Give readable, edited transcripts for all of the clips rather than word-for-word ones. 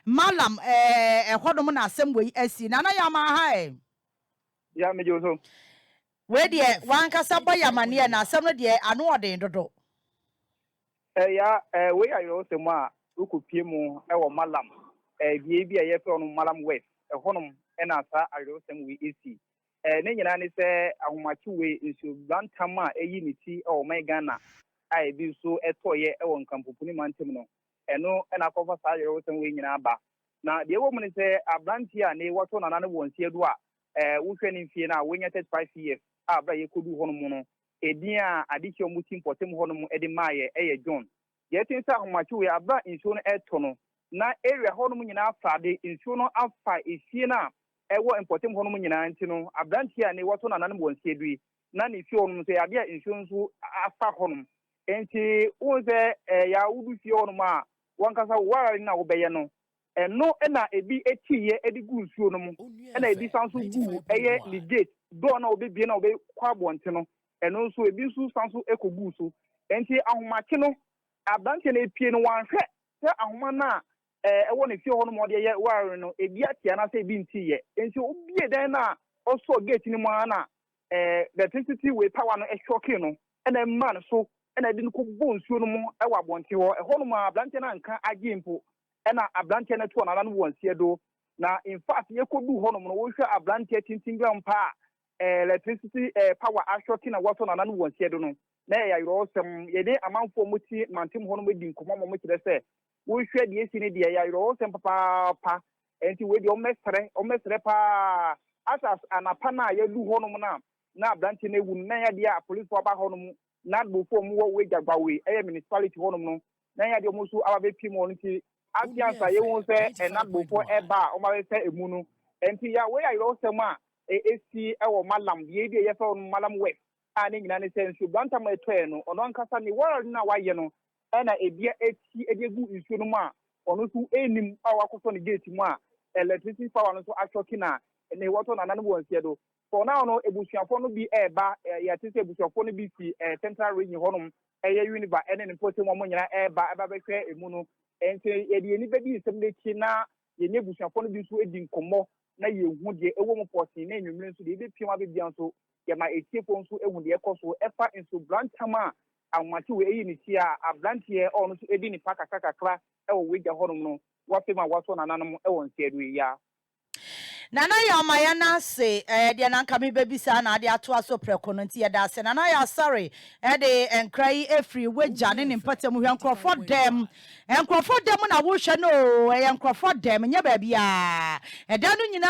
Mallam hodom na asem we asi na ya ma ha ya me joso we de wan kasa boy amane na asem no de ano odin dodo ya we ayo semu a ukopie mu wo Mallam bie bi a ye fe no Mallam West honom na asa ayo semu we asi ne nyina ne se ahomachi we nsu bantam a eyi ni ti o my Ghana ai bi so etoye wo nkampopuni mantem no eno na kofa sa ayo semu we nyina ba na de wo mu ne se abranti a ne woto na nane wonsie do a wo hwe ne fie na wonya 35 years abra ye kodu honom no edin a adiki omutim potem honom edi maaye eye John ye tin sa ahomachi we abra nsu no eto no na area honom nyina afade nsu no afa efie na ewo importem honom nyina nti no abranti a ne woto na nane wonsie dui na ne fie honom so ya de nsu nso afa honom enti wo se ya wudu fie honom a wankasa wara na wo beye no eno na ebi etiye edi gu nsuo no mu na ebi sanso gu eye ni gate door na obebie na obe kwa bonte no eno nso ebi nso sanso ekogu so enti ahomache no abranche na epie no wanhwe se ahoma na ewo ne fie ho no mo de ye ware no ebi atia na se ebi ntiye enti obie den na oso gate ni mu ana the electricity we power no ehwoke no na man so na edi ko bu nsuo no mu ewa bonte ho eho no ma abranche na nka agimpo ena abranche na to na no wonsie do na in fact ye kodu ho no no wo hwe abranche tintingam pa electricity power ashoti na wato na no wonsie do no na ya yoro sem ye de amanfo muti mantem ho no medi nkomo mo kire se wo hwe de esi ne de ya yoro sem papa enti we de o mesre pa asas anapa na ye du ho no na abranche na ewu na ya de a police for ba ho no na bofo mu wo Weija gbawe municipality ho no na ya de mo so aba be pimo nti afiansa ye won se na bofo eba o ma be se emu no enti ya we yoro sem a esi ewo Mallam ye de ye fe on Mallam West ani nyina ne sensu bantam etoe no ono nkasa ni world na waye no na ebia eti edegu nsu no ma ono su enim a wakoso ne gate mu a electricity power no so ashoki na ne woto na nane wonsie do for now no ebusuafo no bi eba ya tese ebusuafo no bi fi central region honom eye univer ene ne potem mo nyina eba be hwe emu no enti ye ni bedi nsem de chi na ye ne ebusuafo no bi so edi nkomo na ye hu de ewo mo posi na enwumre nso de ebe pioma be bia nso ye ma etiefo nso ehu de ekoso efa nso brantama amachi we eyi ni ti a abrantie o nso edi ni pakakakakra ewo Weija honom no wafema waso na nanom ewo nsiedu ya Nana ya maya na se de na nka me babisa na de ato aso preko no nti ye da se nana ya sorry de enkrai efri Weija ne ne mpatem hwe nkrofo dem na wo hwe no nkrofo dem nya ba bia da no nyina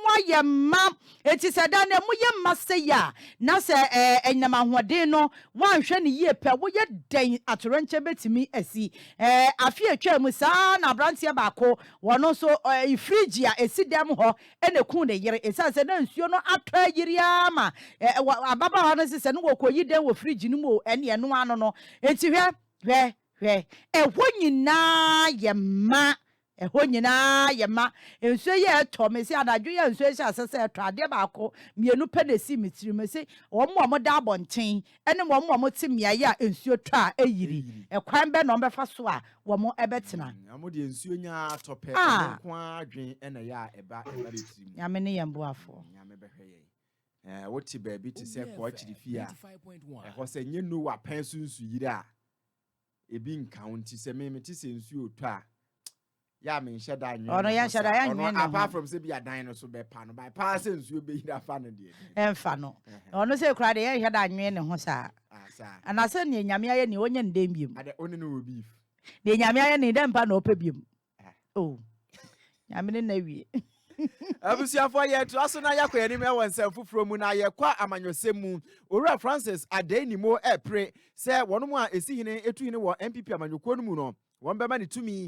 moye ma eti se da na moye ma se ya na se enyama hoden no wanhwe ne ye pe wo ye den atorenche betimi asi afi atwa mu sa na brantie baako wono so fridge a esi dem ho ene kun ne yire esanse na nsuo no atwa yiri ama ababa ho no se no wokoyi den wo fridge no mu ene no ano no enti hwe eho nyina ye ma ensuo ye to me se adadwo ye ensuo se asese eto ade baako mienu pe na si mitiri me se omo da abonten ene mo timia ye a ensuo twa eyiri ekwan be no befa so a wo ebetena amode ensuo nya tope nko adwen ene ya eba betiri ya me ne yemboafo ya me behwe ye woti ba bi ti se ko chiri fie a ho se nye no wa pan sunsu yiri a ebi nkaunti se me ti se ensuo twa ya me nhyeda anwen ono ya nhyeda ya anwen no apart from se bi adan no so be pa no by pa se nsuo be hira fa no de emfa no ono se kura de ya nhyeda anwen ne ho sa ana se ne nyame aye ne onye ndem biem ade oni no wo beef ne nyame aye ne dem pa na opa biem oh nyame ne na wie abusiafo ye to aso na yakọ yanim e wonsa fufuro mu na ye kwa amanyosem mu Owura Francis Adenimo epre se wono mu a esi hene etu hene wo MPP amanyokwo no mu no won bema ne tumi